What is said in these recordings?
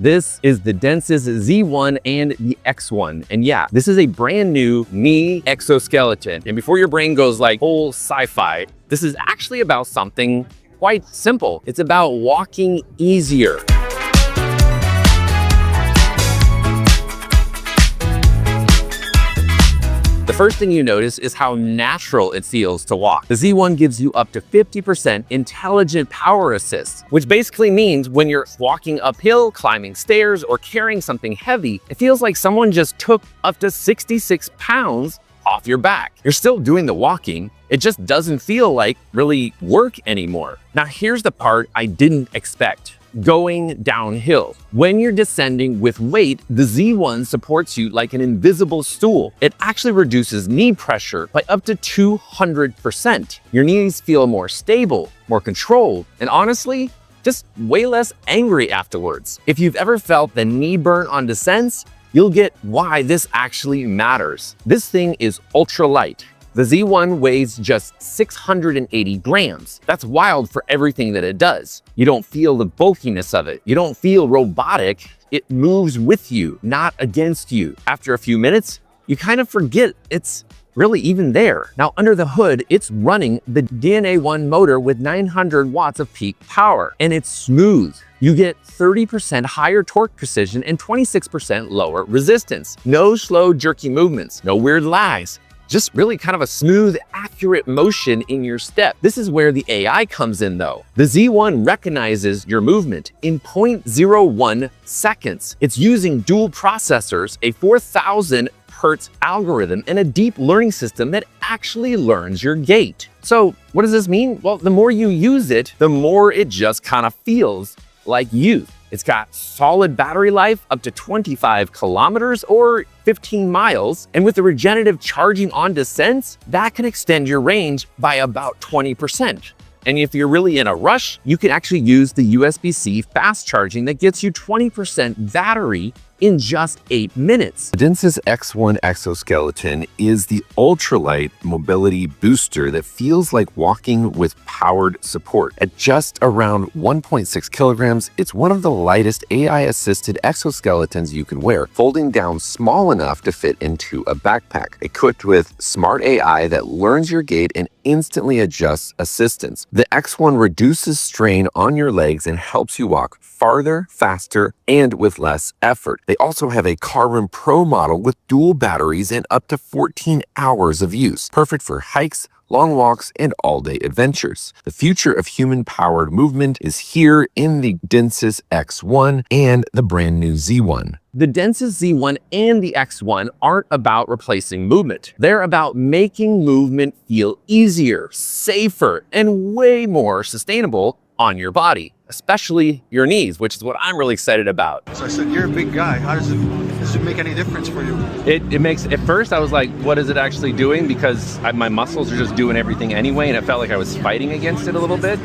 This is the Dnsys Z1 and the X1. And yeah, this is a brand new knee exoskeleton. And before your brain goes like whole sci-fi, this is actually about something quite simple. It's about walking easier. The first thing you notice is how natural it feels to walk. The Z1 gives you up to 50% intelligent power assist, which basically means when you're walking uphill, climbing stairs, or carrying something heavy, it feels like someone just took up to 66 pounds off your back. You're still doing the walking, it just doesn't feel like really work anymore. Now here's the part I didn't expect. Going downhill. When you're descending with weight, the Z1 supports you like an invisible stool. It actually reduces knee pressure by up to 200%. Your knees feel more stable, more controlled, and honestly, just way less angry afterwards. If you've ever felt the knee burn on descents, you'll get why this actually matters. This thing is ultra light. The Z1 weighs just 680 grams. That's wild for everything that it does. You don't feel the bulkiness of it. You don't feel robotic. It moves with you, not against you. After a few minutes, you kind of forget it's really even there. Now, under the hood, it's running the DNA1 motor with 900 watts of peak power, and it's smooth. You get 30% higher torque precision and 26% lower resistance. No slow, jerky movements, no weird lags. Just really kind of a smooth, accurate motion in your step. This is where the AI comes in though. The Z1 recognizes your movement in 0.01 seconds. It's using dual processors, a 4,000 Hertz algorithm, and a deep learning system that actually learns your gait. So what does this mean? Well, the more you use it, the more it just kind of feels like you. It's got solid battery life up to 25 kilometers or 15 miles. And with the regenerative charging on descents, that can extend your range by about 20%. And if you're really in a rush, you can actually use the USB-C fast charging that gets you 20% battery in just 8 minutes. The Densus X1 exoskeleton is the ultralight mobility booster that feels like walking with powered support. At just around 1.6 kilograms, it's one of the lightest AI-assisted exoskeletons you can wear, folding down small enough to fit into a backpack. Equipped with smart AI that learns your gait and instantly adjusts assistance. The X1 reduces strain on your legs and helps you walk farther, faster, and with less effort. They also have a Carbon Pro model with dual batteries and up to 14 hours of use, perfect for hikes, long walks, and all-day adventures. The future of human-powered movement is here in the Densus X1 and the brand new Z1. The Densus Z1 and the X1 aren't about replacing movement. They're about making movement feel easier, safer, and way more sustainable on your body, especially your knees, which is what I'm really excited about. So I said, you're a big guy. How does it make any difference for you? It makes, at first I was like, what is it actually doing? Because my muscles are just doing everything anyway, and it felt like I was fighting against it a little bit.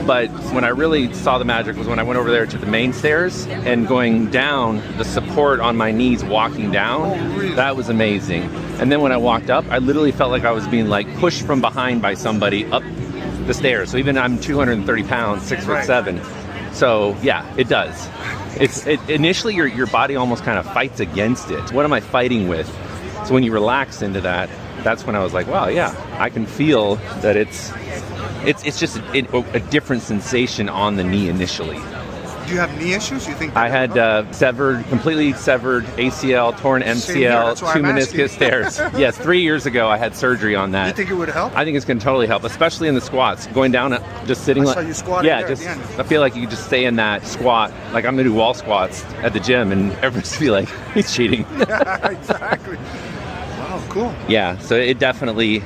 But when I really saw the magic was when I went over there to the main stairs and going down, the support on my knees walking down, that was amazing. And then when I walked up, I literally felt like I was being like pushed from behind by somebody up the stairs. So even I'm 230 pounds, 6'7". So yeah, it does. Initially your body almost kind of fights against it. What am I fighting with? So when you relax into that, that's when I was like, wow, yeah, I can feel that it's just a different sensation on the knee initially. Do you have knee issues? You think I had completely severed ACL, torn MCL, 2 meniscus tears. Yes, 3 years ago I had surgery on that. You think it would help? I think it's going to totally help, especially in the squats. Going down, just sitting. I saw you squatting yeah, there just at the end. I feel like you could just stay in that squat. Like I'm going to do wall squats at the gym, and everyone's be like, he's cheating. Yeah, exactly. Wow, cool. Yeah, so it definitely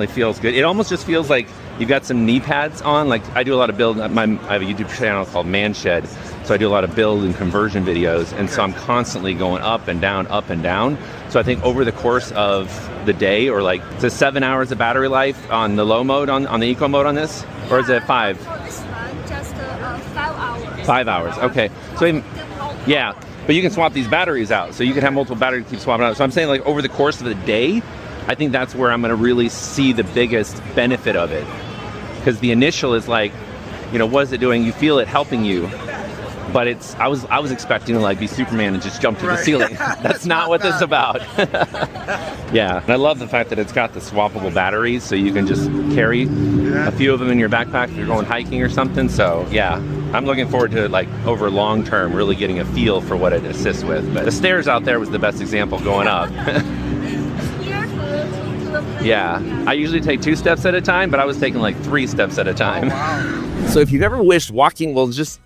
feels good. It almost just feels like you've got some knee pads on. Like I do a lot of build. I have a YouTube channel called Man Shed, so I do a lot of build and conversion videos, and so I'm constantly going up and down, up and down. So I think over the course of the day, or like, it's 7 hours of battery life on the low mode, on the eco mode on this, or is it 5? Just 5 hours. 5 hours. Okay. So even, yeah, but you can swap these batteries out, so you can have multiple batteries to keep swapping out. So I'm saying like over the course of the day, I think that's where I'm going to really see the biggest benefit of it. Because the initial is like, you know, what is it doing? You feel it helping you. but I was expecting to like be Superman and just jump to the ceiling. That's not what this is about. Yeah, and I love the fact that it's got the swappable batteries, so you can just carry a few of them in your backpack if you're going hiking or something. So yeah, I'm looking forward to like over long term really getting a feel for what it assists with. But the stairs out there was the best example going up. Yeah, I usually take 2 steps at a time, but I was taking like 3 steps at a time. Oh, wow. So if you've ever wished walking will just,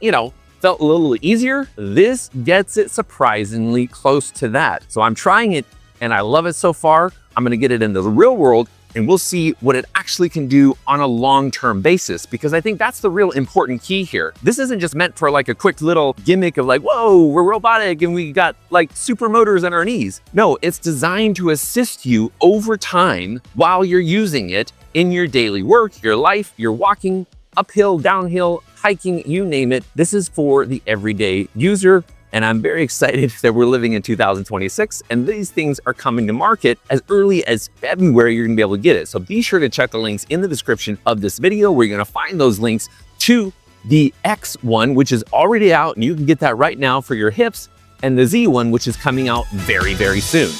felt a little easier, this gets it surprisingly close to that. So I'm trying it and I love it so far. I'm gonna get it into the real world and we'll see what it actually can do on a long-term basis, because I think that's the real important key here. This isn't just meant for like a quick little gimmick of like, whoa, we're robotic and we got like super motors in our knees. No, it's designed to assist you over time while you're using it in your daily work, your life, your walking, uphill, downhill, hiking, you name it. This is for the everyday user. And I'm very excited that we're living in 2026 and these things are coming to market as early as February. You're gonna be able to get it. So be sure to check the links in the description of this video where you're gonna find those links to the X1, which is already out and you can get that right now for your hips, and the Z1, which is coming out very, very soon.